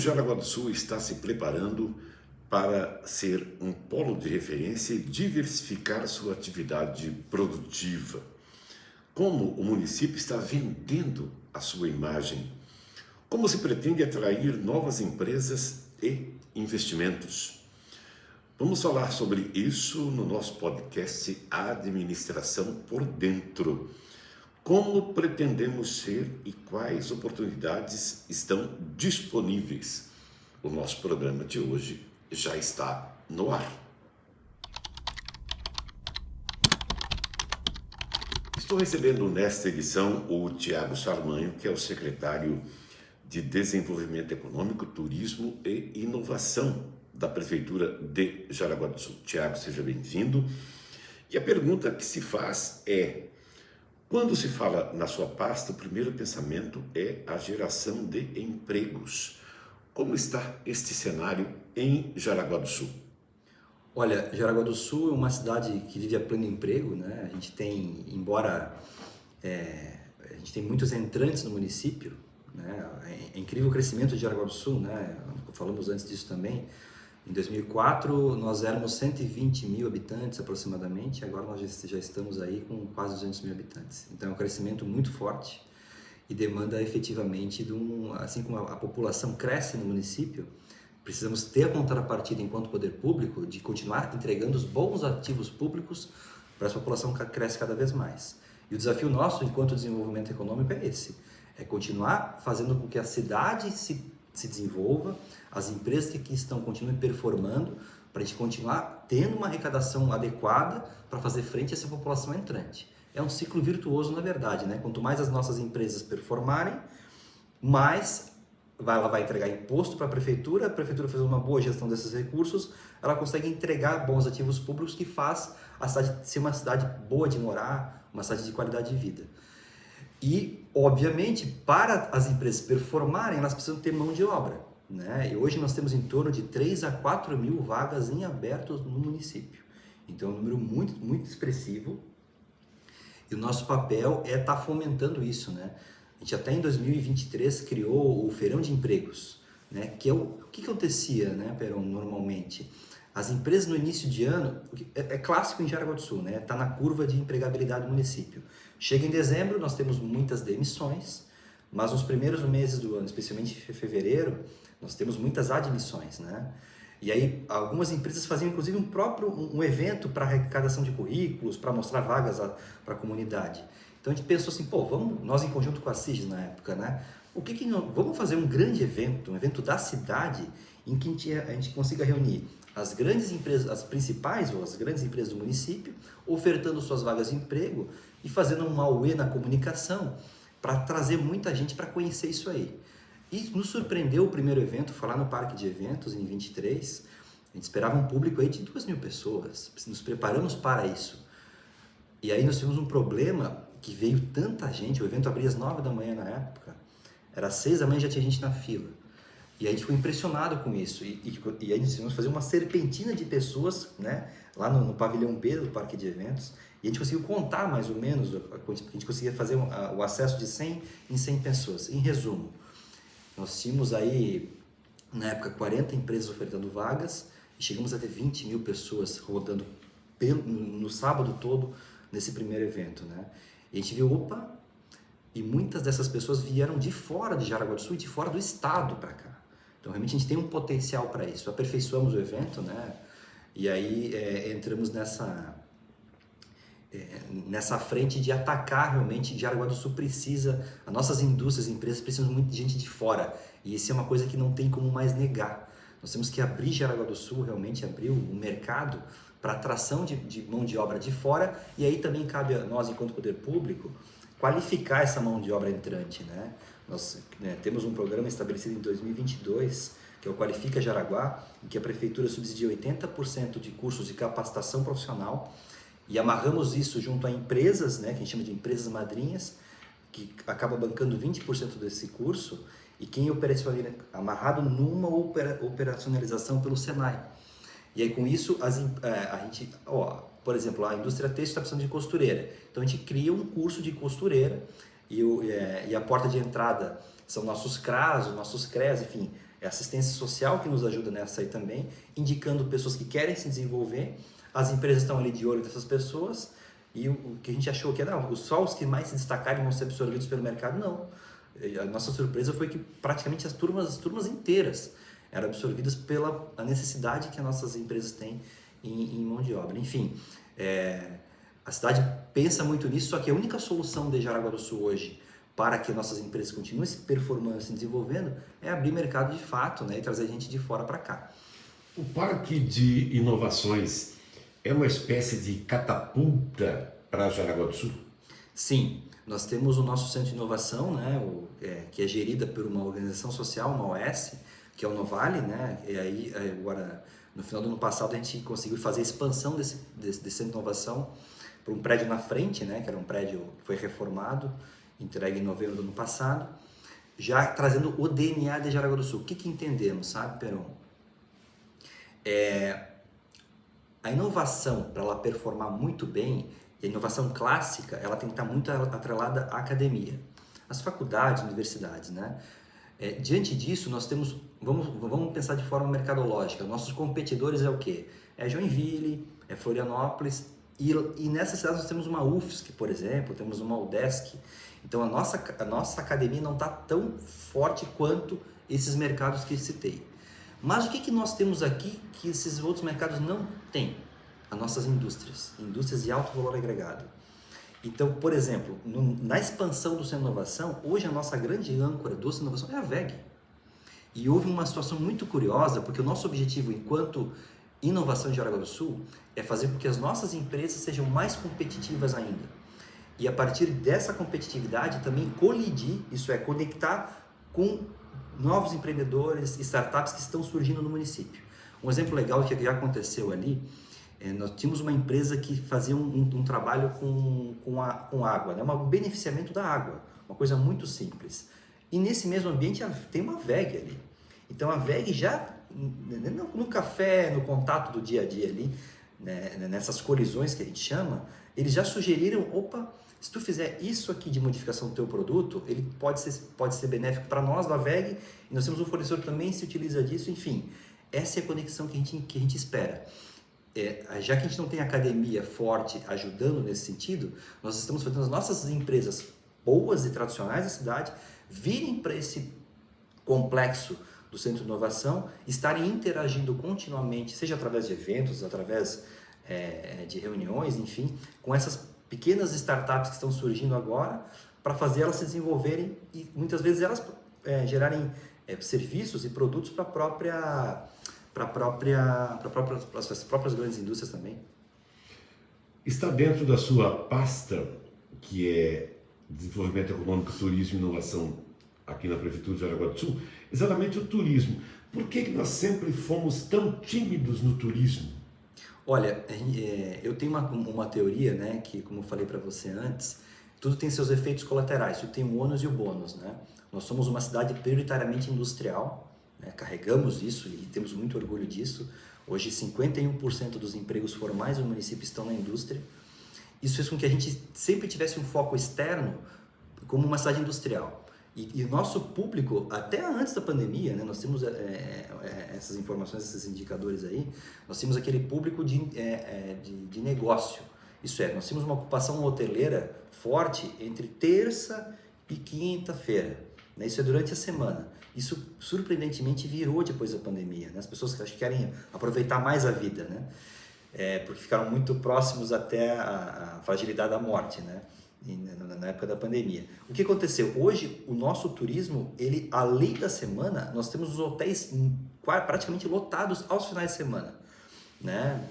Jaraguá do Sul está se preparando para ser um polo de referência e diversificar sua atividade produtiva. Como o município está vendendo a sua imagem? Como se pretende atrair novas empresas e investimentos? Vamos falar sobre isso no nosso podcast Administração por Dentro. Como pretendemos ser e quais oportunidades estão disponíveis? O nosso programa de hoje já está no ar. Estou recebendo nesta edição o Tiago Sarmanho, que é o secretário de Desenvolvimento Econômico, Turismo e Inovação da Prefeitura de Jaraguá do Sul. Tiago, seja bem-vindo. E a pergunta que se faz é: quando se fala na sua pasta, o primeiro pensamento é a geração de empregos. Como está este cenário em Jaraguá do Sul? Olha, Jaraguá do Sul é uma cidade que vive a pleno emprego, né? A gente tem, embora a gente tem muitos entrantes no município, né? É incrível o crescimento de Jaraguá do Sul, né? Falamos antes disso também. Em 2004 nós éramos 120 mil habitantes aproximadamente, agora nós já estamos aí com quase 200 mil habitantes. Então é um crescimento muito forte e demanda efetivamente assim como a população cresce no município, precisamos ter a contrapartida enquanto poder público de continuar entregando os bons ativos públicos para essa população que cresce cada vez mais. E o desafio nosso enquanto desenvolvimento econômico é esse, é continuar fazendo com que a cidade se desenvolva, as empresas que aqui estão continuem performando, para a gente continuar tendo uma arrecadação adequada para fazer frente a essa população entrante. É um ciclo virtuoso, na verdade, né? Quanto mais as nossas empresas performarem, mais ela vai entregar imposto para a prefeitura faz uma boa gestão desses recursos, ela consegue entregar bons ativos públicos que faz a cidade ser uma cidade boa de morar, uma cidade de qualidade de vida. E, obviamente, para as empresas performarem, elas precisam ter mão de obra, né? E hoje nós temos em torno de 3 a 4 mil vagas em aberto no município. Então é um número muito, muito expressivo. E o nosso papel é estar fomentando isso, né? A gente até em 2023 criou o Feirão de Empregos, né? Que é o que acontecia, né, Peron, normalmente? As empresas no início de ano, é clássico em Jaraguá do Sul, né? Está na curva de empregabilidade do município. Chega em dezembro, nós temos muitas demissões, mas nos primeiros meses do ano, especialmente em fevereiro, nós temos muitas admissões, né? E aí algumas empresas faziam inclusive um evento para arrecadação de currículos, para mostrar vagas para a comunidade. Então a gente pensou assim, nós em conjunto com a CIGES na época, né? Vamos fazer um grande evento, um evento da cidade, em que a gente consiga reunir as grandes empresas, as principais ou as grandes empresas do município, ofertando suas vagas de emprego e fazendo um auê na comunicação para trazer muita gente para conhecer isso aí. E nos surpreendeu o primeiro evento, foi lá no Parque de Eventos, em 23, a gente esperava um público aí de 2 mil pessoas, nos preparamos para isso. E aí nós tivemos um problema que veio tanta gente, o evento abria às 9 da manhã na época, era às 6 da manhã já tinha gente na fila. E a gente ficou impressionado com isso, e a gente decidiu fazer uma serpentina de pessoas, né, lá no pavilhão B do Parque de Eventos, e a gente conseguiu contar mais ou menos, a gente conseguia fazer o acesso de 100 em 100 pessoas. Em resumo, nós tínhamos aí, na época, 40 empresas ofertando vagas, e chegamos a ter 20 mil pessoas rodando no sábado todo nesse primeiro evento, né? E a gente viu, e muitas dessas pessoas vieram de fora de Jaraguá do Sul e de fora do estado para cá. Então, realmente, a gente tem um potencial para isso. Aperfeiçoamos o evento, né? E aí entramos nessa frente de atacar realmente. Jaraguá do Sul precisa, as nossas indústrias, empresas precisam muito de gente de fora. E isso é uma coisa que não tem como mais negar. Nós temos que abrir Jaraguá do Sul, realmente abrir o mercado para atração de mão de obra de fora. E aí também cabe a nós, enquanto poder público, qualificar essa mão de obra entrante, né? Nós temos um programa estabelecido em 2022, que é o Qualifica Jaraguá, em que a Prefeitura subsidia 80% de cursos de capacitação profissional e amarramos isso junto a empresas, né, que a gente chama de empresas madrinhas, que acaba bancando 20% desse curso e quem operacionaliza, amarrado numa operacionalização pelo Senai. E aí com isso a gente, por exemplo, a indústria têxtil está precisando de costureira, então a gente cria um curso de costureira e a porta de entrada são nossos CRAs, nossos CREAs, enfim, É assistência social que nos ajuda nessa aí também, indicando pessoas que querem se desenvolver. As empresas estão ali de olho dessas pessoas e o que a gente achou que era só os que mais se destacarem vão ser absorvidos pelo mercado, não. A nossa surpresa foi que praticamente as turmas inteiras eram absorvidas pela a necessidade que as nossas empresas têm em mão de obra. Enfim, a cidade pensa muito nisso, só que a única solução de Jaraguá do Sul hoje para que nossas empresas continuem se performando, se desenvolvendo, é abrir mercado de fato, né, e trazer gente de fora para cá. O Parque de Inovações é uma espécie de catapulta para Jaraguá do Sul? Sim, nós temos o nosso Centro de Inovação, né, que é gerida por uma organização social, uma OS, que é o Novale, né, e aí agora, no final do ano passado, a gente conseguiu fazer a expansão desse Centro de Inovação para um prédio na frente, né, que era um prédio que foi reformado, entregue em novembro do ano passado, já trazendo o DNA de Jaraguá do Sul. O que entendemos, sabe, Peron? A inovação, para ela performar muito bem, a inovação clássica, ela tem que estar muito atrelada à academia, às faculdades, universidades, né? Diante disso, nós temos, vamos pensar de forma mercadológica, nossos competidores é o quê? É Joinville, é Florianópolis, e nessas cidades nós temos uma UFSC, por exemplo, temos uma UDESC. Então a nossa academia não está tão forte quanto esses mercados que citei. Mas o que nós temos aqui que esses outros mercados não têm? As nossas indústrias de alto valor agregado. Então, por exemplo, na expansão do Centro de Inovação, hoje a nossa grande âncora do Centro de Inovação é a WEG. E houve uma situação muito curiosa, porque o nosso objetivo enquanto inovação de Jaraguá do Sul é fazer com que as nossas empresas sejam mais competitivas ainda. E a partir dessa competitividade também colidir, isso é, conectar com novos empreendedores e startups que estão surgindo no município. Um exemplo legal que já aconteceu ali, nós tínhamos uma empresa que fazia um trabalho com água, né? Um beneficiamento da água, uma coisa muito simples. E nesse mesmo ambiente tem uma WEG ali. Então a WEG já, no café, no contato do dia a dia ali, né, nessas colisões que a gente chama, eles já sugeriram, opa, se tu fizer isso aqui de modificação do teu produto, ele pode ser benéfico para nós da WEG, e nós temos um fornecedor que também se utiliza disso, enfim. Essa é a conexão que a gente espera. Já que a gente não tem academia forte ajudando nesse sentido, nós estamos fazendo as nossas empresas boas e tradicionais da cidade virem para esse complexo do Centro de Inovação, estarem interagindo continuamente, seja através de eventos, através de reuniões, enfim, com essas pequenas startups que estão surgindo agora, para fazer elas se desenvolverem e muitas vezes elas gerarem serviços e produtos para as próprias grandes indústrias também. Está dentro da sua pasta, que é Desenvolvimento Econômico, Turismo e Inovação, aqui na Prefeitura de Jaraguá do Sul, exatamente o turismo. Por que nós sempre fomos tão tímidos no turismo? Olha, eu tenho uma teoria, né, que, como eu falei para você antes, tudo tem seus efeitos colaterais, tudo tem o ônus e o bônus, né? Nós somos uma cidade prioritariamente industrial, né? Carregamos isso e temos muito orgulho disso. Hoje, 51% dos empregos formais do município estão na indústria. Isso fez com que a gente sempre tivesse um foco externo como uma cidade industrial. E o nosso público, até antes da pandemia, né, nós temos essas informações, esses indicadores aí, nós temos aquele público de negócio. Isso é, nós tínhamos uma ocupação hoteleira forte entre terça e quinta-feira. Né? Isso é durante a semana. Isso, surpreendentemente, virou depois da pandemia. Né? As pessoas acho que querem aproveitar mais a vida, né? Porque ficaram muito próximos até a fragilidade da morte, né? Na época da pandemia. O que aconteceu? Hoje, o nosso turismo, ele, além da semana, nós temos os hotéis praticamente lotados aos finais de semana, né?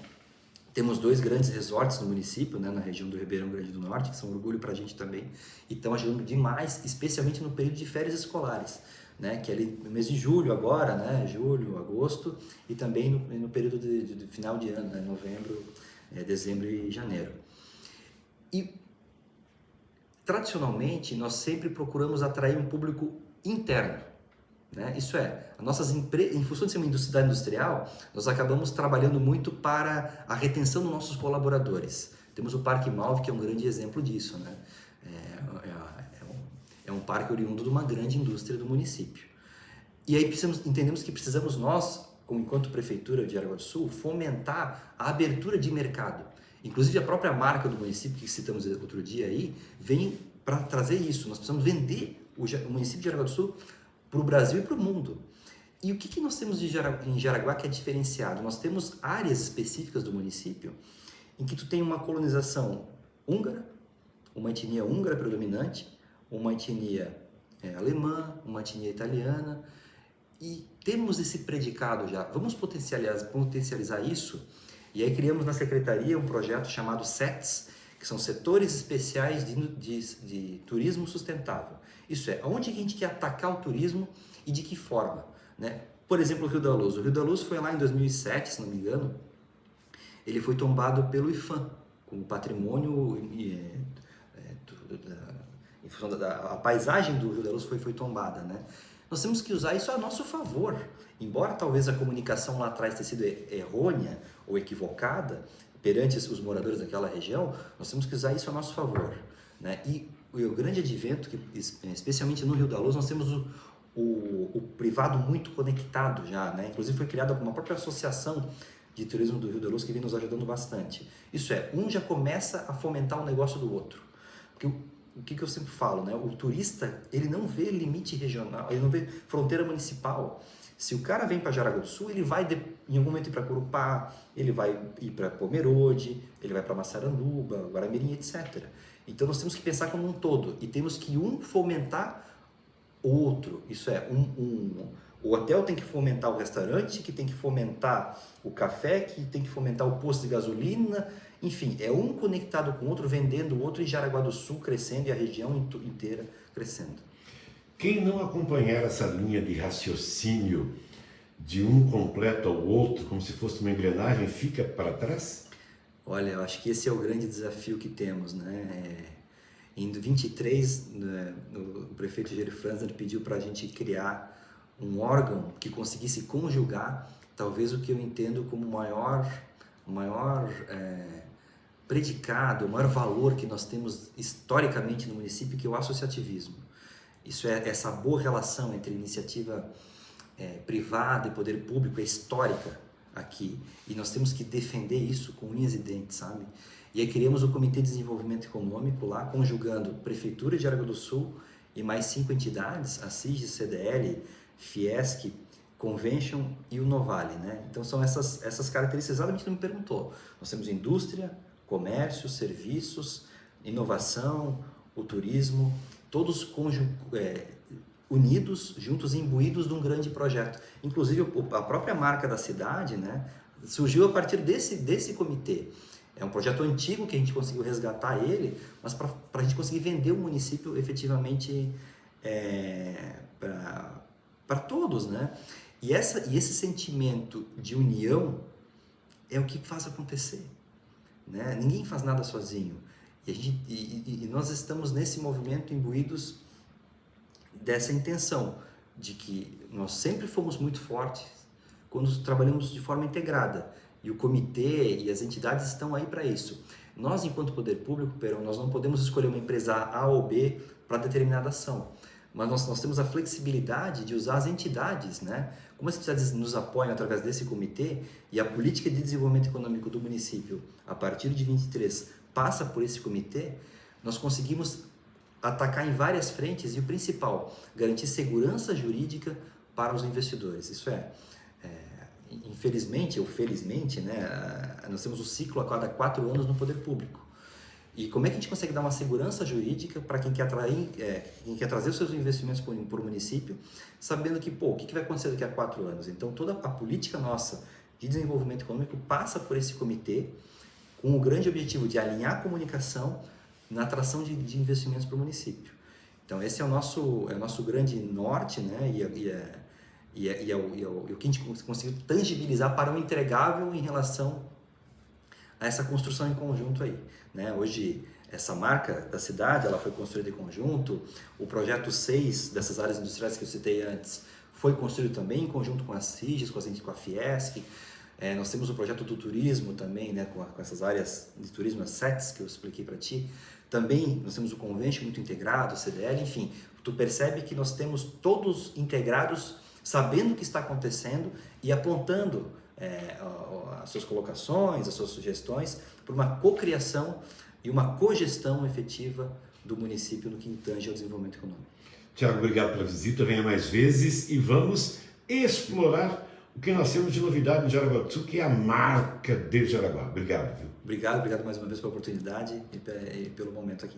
Temos 2 grandes resorts no município, né, na região do Ribeirão Grande do Norte, que são um orgulho para a gente também, e estão ajudando demais, especialmente no período de férias escolares, né, que é ali no mês de julho agora, né, julho, agosto, e também no período de final de ano, né, novembro, dezembro e janeiro. E tradicionalmente, nós sempre procuramos atrair um público interno, né? Isso é, as nossas empresas, em função de ser uma cidade industrial, nós acabamos trabalhando muito para a retenção dos nossos colaboradores. Temos o Parque Malve, que é um grande exemplo disso, né? É um parque oriundo de uma grande indústria do município. E aí entendemos que precisamos nós, enquanto Prefeitura de Jaraguá do Sul, fomentar a abertura de mercado. Inclusive a própria marca do município, que citamos outro dia aí, vem para trazer isso. Nós precisamos vender o município de Jaraguá do Sul para o Brasil e para o mundo. E o que nós temos em Jaraguá que é diferenciado? Nós temos áreas específicas do município em que tu tem uma colonização húngara, uma etnia húngara predominante, uma etnia alemã, uma etnia italiana, e temos esse predicado já. Vamos potencializar isso, e aí criamos na Secretaria um projeto chamado SETS, que são Setores Especiais de Turismo Sustentável. Isso é, onde a gente quer atacar o turismo e de que forma, né? Por exemplo, o Rio da Luz. O Rio da Luz foi lá em 2007, se não me engano, ele foi tombado pelo IPHAN, como patrimônio, em função a paisagem do Rio da Luz foi tombada, né? Nós temos que usar isso a nosso favor. Embora talvez a comunicação lá atrás tenha sido errônea ou equivocada perante os moradores daquela região, nós temos que usar isso a nosso favor, né? E o grande advento, que especialmente no Rio da Luz, nós temos o privado muito conectado já, né? Inclusive foi criada uma própria associação de turismo do Rio da Luz que vem nos ajudando bastante. Isso é, um já começa a fomentar o negócio do outro. Porque o que eu sempre falo, né? O turista, ele não vê limite regional, ele não vê fronteira municipal. Se o cara vem para Jaraguá do Sul, ele vai em algum momento ir para Corupá, ele vai ir para Pomerode, ele vai para Massaranduba, Guaramirim, etc. Então nós temos que pensar como um todo e temos que fomentar o outro. Isso é, o hotel tem que fomentar o restaurante, que tem que fomentar o café, que tem que fomentar o posto de gasolina. Enfim, é um conectado com o outro, vendendo o outro, e Jaraguá do Sul crescendo e a região inteira crescendo. Quem não acompanhar essa linha de raciocínio de um completa ao outro, como se fosse uma engrenagem, fica para trás? Olha, eu acho que esse é o grande desafio que temos, né? Em 23, né, o prefeito Geri Franzner pediu para a gente criar um órgão que conseguisse conjugar, talvez o que eu entendo como o maior predicado, o maior valor que nós temos historicamente no município, que é o associativismo. Isso é, essa boa relação entre iniciativa privada e poder público é histórica aqui, e nós temos que defender isso com unhas e dentes, sabe? E aí criamos o Comitê de Desenvolvimento Econômico lá, conjugando Prefeitura de Jaraguá do Sul e mais 5 entidades, a CIG, CDL, Fiesc, Convention e o Novale, né? Então são essas características, exatamente como me perguntou. Nós temos indústria, comércio, serviços, inovação, o turismo, todos unidos, juntos, imbuídos de um grande projeto. Inclusive a própria marca da cidade, né, surgiu a partir desse comitê. É um projeto antigo que a gente conseguiu resgatar ele, mas para a gente conseguir vender o município efetivamente para todos, né? E esse sentimento de união é o que faz acontecer, né? Ninguém faz nada sozinho. E nós estamos nesse movimento imbuídos dessa intenção de que nós sempre fomos muito fortes quando trabalhamos de forma integrada. E o comitê e as entidades estão aí para isso. Nós, enquanto poder público, Perão, nós não podemos escolher uma empresa A ou B para determinada ação. Mas nós temos a flexibilidade de usar as entidades, né? Como as entidades nos apoiam através desse comitê e a política de desenvolvimento econômico do município, a partir de 23, passa por esse comitê, nós conseguimos atacar em várias frentes e o principal, garantir segurança jurídica para os investidores. Isso infelizmente ou felizmente, né, nós temos o ciclo a cada 4 anos no poder público. E como é que a gente consegue dar uma segurança jurídica para quem quer trazer os seus investimentos para o município, sabendo que, o que vai acontecer daqui a 4 anos? Então, toda a política nossa de desenvolvimento econômico passa por esse comitê, com o grande objetivo de alinhar a comunicação na atração de investimentos para o município. Então, esse é o nosso grande norte, né? E o que a gente conseguiu tangibilizar para o entregável em relação a essa construção em conjunto aí, né? Hoje, essa marca da cidade, ela foi construída em conjunto. O projeto 6 dessas áreas industriais que eu citei antes foi construído também em conjunto com a CIGES, com a Fiesc. Nós temos o projeto do turismo também, né? Com essas áreas de turismo, as SETs que eu expliquei para ti. Também nós temos o Convention muito integrado, o CDL, enfim. Tu percebe que nós temos todos integrados sabendo o que está acontecendo e apontando as suas colocações, as suas sugestões para uma cocriação e uma cogestão efetiva do município no que tange ao desenvolvimento econômico. Tiago, obrigado pela visita, venha mais vezes e vamos explorar o que nós temos de novidade em Jaraguá do Sul, que é a marca de Jaraguá. Obrigado, viu? Obrigado mais uma vez pela oportunidade e pelo momento aqui.